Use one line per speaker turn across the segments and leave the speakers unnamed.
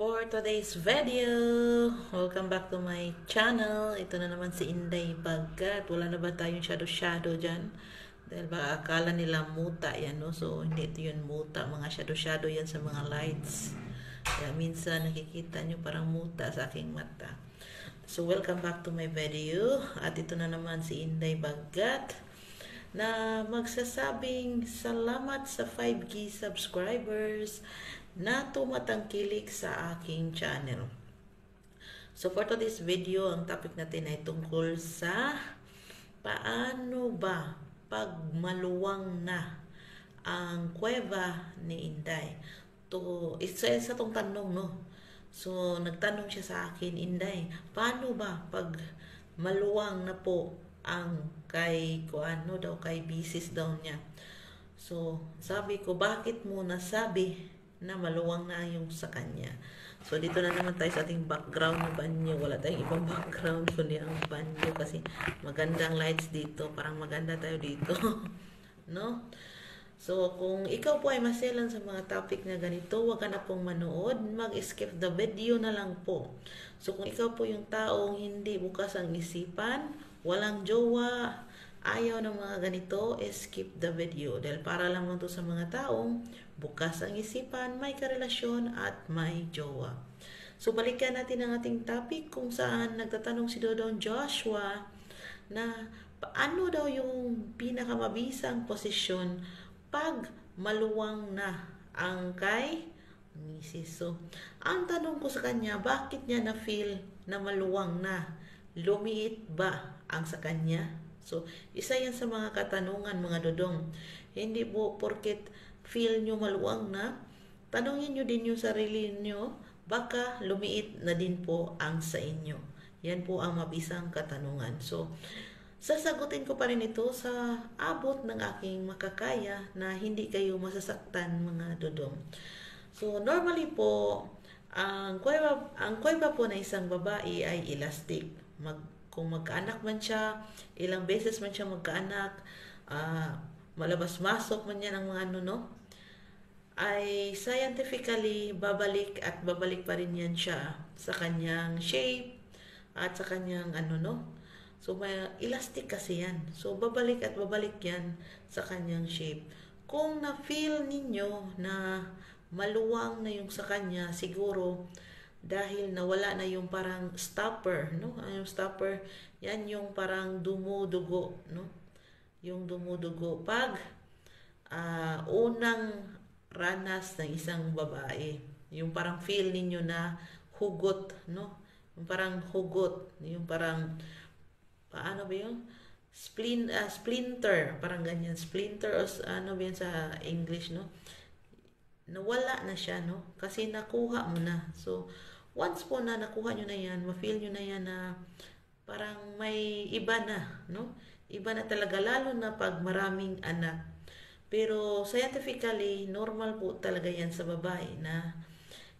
For today's video, welcome back to my channel. Ito na naman si Inday Bagat. Wala na ba tayong shadow dyan? Dahil baka akala nila muta yan, no? So, hindi ito yun muta. Mga shadow yan sa mga lights. Kaya minsan nakikita nyo parang muta sa aking mata. So, welcome back to my video. At ito na naman si Inday Bagat na magsasabing salamat sa 5K subscribers na tumatangkilik sa aking channel. So for today's video, ang topic natin ay tungkol sa paano ba pag maluwang na ang kuweba ni Inday. Isa tong tanong, no? So nagtanong siya sa akin, Inday, paano ba pag maluwang na po ang kay Bisis daw niya. So sabi ko, bakit mo nasabi na maluwang na yung sa kanya? So dito na naman tayo sa ating background na banyo. Wala tayong ibang background kundi ang banyo kasi magandang lights dito, parang maganda tayo dito. No? So kung ikaw po ay maselan sa mga topic na ganito, wag ka na pong manood, mag-skip the video na lang po. So kung ikaw po yung taong hindi bukas ang isipan, walang jowa, ayaw ng mga ganito, skip the video. Dahil para lang to sa mga taong bukas ang isipan, may karelasyon at may jowa. So balikan natin ang ating topic kung saan nagtatanong si Dodong Joshua na paano daw yung pinakamabisang posisyon pag maluwang na ang kay Mrs. So ang tanong ko sa kanya, bakit niya na-feel na maluwang na? Lumiit ba ang sa kanya? So, isa yan sa mga katanungan, mga dodong. Hindi po porket feel nyo maluwang na, tanongin nyo din yung sarili nyo, baka lumiit na din po ang sa inyo. Yan po ang mabisang katanungan. So, sasagutin ko pa rin ito sa abot ng aking makakaya na hindi kayo masasaktan, mga dodong. So, normally po, ang kuweba po na isang babae ay elastic. Kung magkaanak man siya, ilang beses man siya magkaanak, malabas-masok man yan ang mga ay scientifically babalik pa rin yan siya sa kanyang shape at sa kanyang So may elastic kasi yan. So babalik yan sa kanyang shape. Kung na-feel ninyo na maluwang na yung sa kanya, siguro dahil nawala na yung parang stopper, no? Yung stopper, yan yung parang dumudugo, no? Yung dumudugo pag unang ranas ng isang babae. Yung parang feel ninyo na hugot, no? Yung parang hugot, yung parang paano ba yun? Splinter, parang ganyan. Splinter o ano ba yun sa English, no? Nawala na siya, no? Kasi nakuha mo na. So, once po na nakuha nyo na yan, ma-feel nyo na yan na parang may iba na, no? Iba na talaga, lalo na pag maraming anak. Pero scientifically, normal po talaga yan sa babae na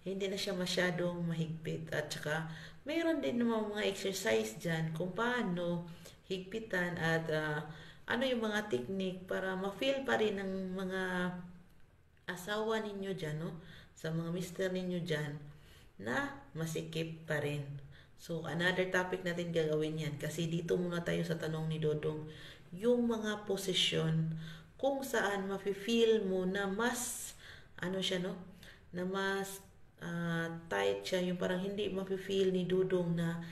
hindi na siya masyadong mahigpit. At saka, mayroon din naman mga exercise dyan kung paano higpitan at ano yung mga technique para ma-feel pa rin ng mga asawa ninyo dyan, no? Sa mga mister ninyo dyan, na masikip pa rin. So, another topic natin gagawin yan. Kasi dito muna tayo sa tanong ni Dodong, yung mga posisyon kung saan mafe-feel mo na mas, siya, no? Na mas tight siya, yung parang hindi mafe-feel ni Dodong na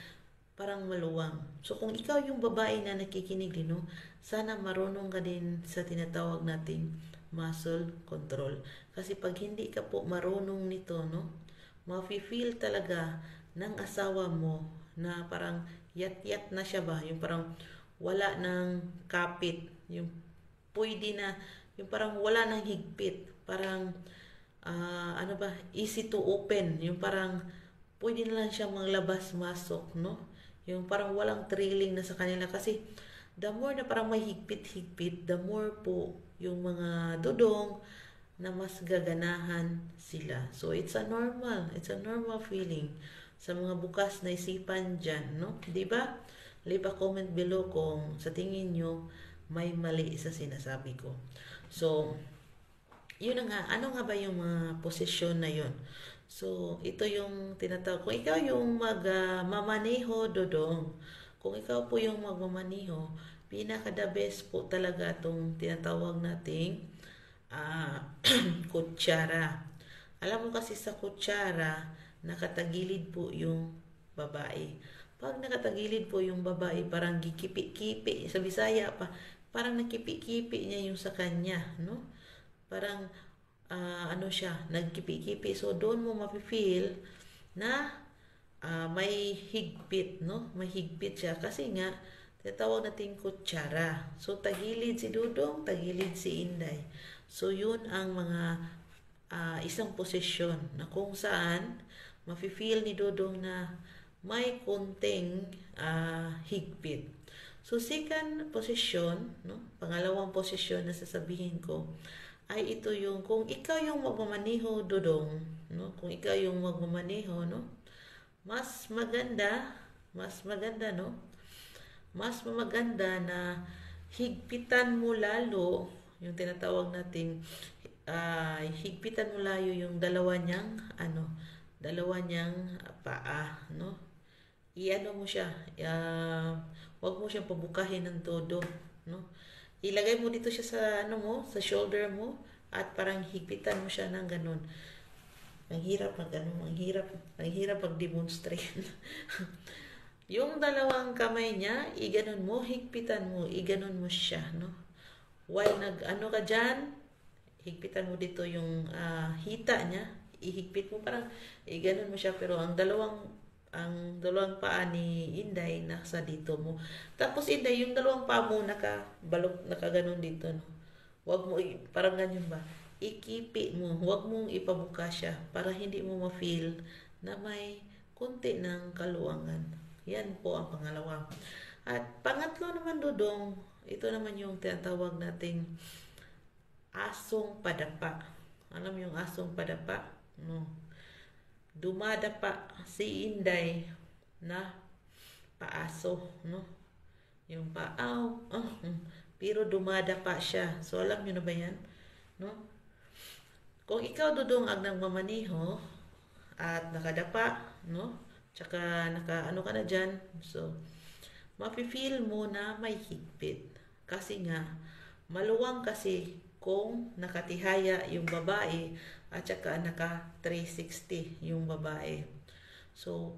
parang maluwang. So, kung ikaw yung babae na nakikinig din, no? Sana marunong ka din sa tinatawag nating muscle control. Kasi pag hindi ka po marunong nito, no, mafe-feel talaga ng asawa mo na parang yat-yat na siya ba? Yung parang wala ng kapit. Yung pwede na, yung parang wala ng higpit. Parang, easy to open. Yung parang pwede na lang siya maglabas-masok, no? Yung parang walang thrilling na sa kanila. Kasi the more na parang may higpit-higpit, the more po yung mga dodong na mas gaganahan sila. So, it's a normal feeling sa mga bukas na isipan dyan, no? Diba? Leave a comment below kung sa tingin nyo may mali sa sinasabi ko. So, yun na nga, ano nga ba yung mga posisyon na yun? So, ito yung tinatawag. Kung ikaw yung magmamaneho, Dodong, kung ikaw po yung magmamaneho, pinaka the best po talaga itong tinatawag nating kutsara. Alam mo kasi sa kutsara, nakatagilid po yung babae. Pag nakatagilid po yung babae, parang gikipi-kipi. Sa Bisaya pa, parang nakipi-kipi niya yung sa kanya, no? Parang ano siya, nagkipi-kipi. So, doon mo mafe-feel na may higpit, no? May higpit siya. Kasi nga, tinatawag natin kutsara. So, tagilid si Dudong, tagilid si Inday. So, yun ang mga isang posisyon na kung saan mafe-feel ni Dudong na may konting higpit. So, second position, no? Pangalawang posisyon na sasabihin ko, ay ito yung kung ikaw yung magmamaneho, Dudong, no? Kung ikaw yung magmamaneho, no? Mas maganda, no? Mas maganda na higpitan mo lalo yung tinatawag nating higpitan mo layo yung dalawa niyang paa, no? Iano mo siya, wag mo siyang pabukahin ng todo, no? Ilagay mo dito siya sa sa shoulder mo at parang higpitan mo siya ng ganun. Ang hirap mag-demonstrate. Yung dalawang kamay niya, iganon mo, higpitan mo, iganon mo siya, no? While ka dyan, higpitan mo dito yung hita niya, ihigpit mo parang iganon mo siya, pero ang dalawang paa ni Inday nasa dito mo. Tapos Inday, yung dalawang paa mo nakaganon dito, no? Wag mo parang ganyan ba? Ikipi mo, wag mong ipabuka siya para hindi mo ma-feel na may konti ng kaluwangan. Yan po ang pangalawa. At pangatlo naman, Dudong, ito naman yung tinatawag nating asong padapa. Alam mo yung asong padapa? No. Dumadapa si Inday na paaso, no? Yung paaw, pero dumadapa siya. So, alam nyo na ba yan? No? Kung ikaw, Dudong, ang nagmamaniho at nakadapa, no? Tsaka naka-ano ka na dyan, so, mafe-feel mo na may higpit. Kasi nga, maluwang kasi kung nakatihaya yung babae at saka naka 360 yung babae. So,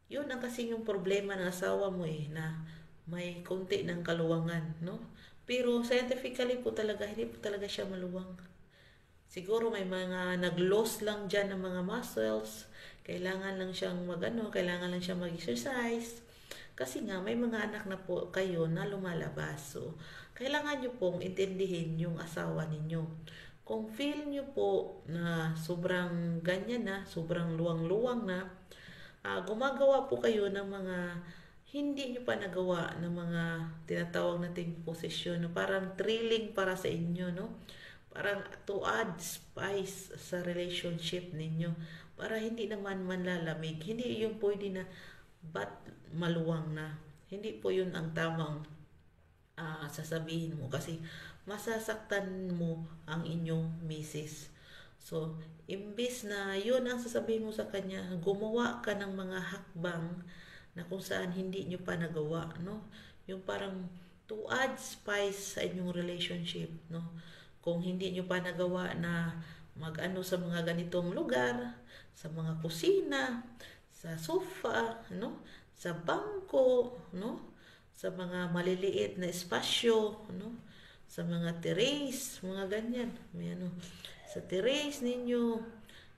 yun ang kasi yung problema ng asawa mo na may konti ng kaluwangan, no? Pero scientifically po talaga, hindi po talaga siya maluwang. Siguro may mga nag-loss lang dyan ng mga muscles, kailangan lang siyang kailangan lang siyang mag-exercise. Kasi nga, may mga anak na po kayo na lumalabas. So, kailangan nyo pong intindihin yung asawa ninyo. Kung feel nyo po na sobrang ganyan na, sobrang luwang-luwang na, gumagawa po kayo ng mga hindi nyo pa nagawa ng mga tinatawag nating posisyon, no? Parang thrilling para sa inyo, no? Parang to add spice sa relationship ninyo para hindi naman manlalamig. Hindi yung pwede na maluwang na. Hindi po yun ang tamang sasabihin mo kasi masasaktan mo ang inyong misis. So, imbis na yun ang sasabihin mo sa kanya, gumawa ka ng mga hakbang na kung saan hindi nyo pa nagawa, no? Yung parang to add spice sa inyong relationship, no? Kung hindi nyo pa nagawa na sa mga ganitong lugar, sa mga kusina, sa sofa, no? Sa bangko, no? Sa mga maliliit na espasyo, no? Sa mga terrace, mga ganyan. May sa terrace ninyo,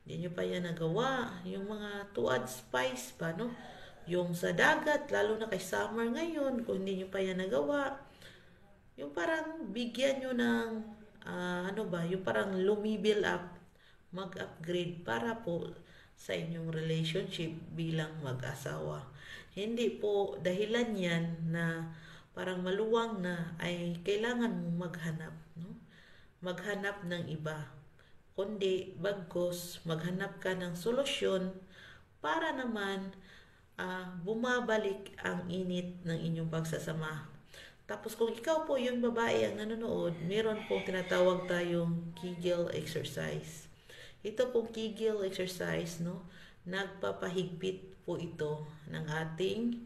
hindi nyo pa yan nagawa. Yung mga to add spice pa, no? Yung sa dagat, lalo na kay summer ngayon, kung hindi nyo pa yan nagawa, yung parang bigyan nyo ng, yung parang lumibil up, mag-upgrade para po sa inyong relationship bilang mag-asawa. Hindi po dahilan yan na parang maluwang na ay kailangan mong maghanap, no? Maghanap ng iba. Kundi bagkos maghanap ka ng solusyon para naman bumabalik ang init ng inyong pagsasama. Tapos kung ikaw po yung babae ang nanonood, meron pong tinatawag tayong Kegel exercise. Ito pong Kegel exercise, no? Nagpapahigpit po ito ng ating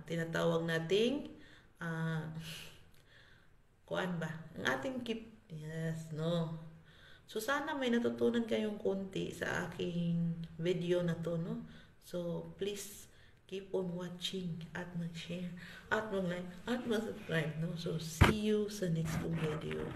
tinatawag nating ah, kuan ba? Ang ating keep, yes, no? So, sana may natutunan kayong konti sa aking video na to, no? So, please keep on watching at mag-share at mag-like at mag-subscribe, no? So, see you sa next kong video.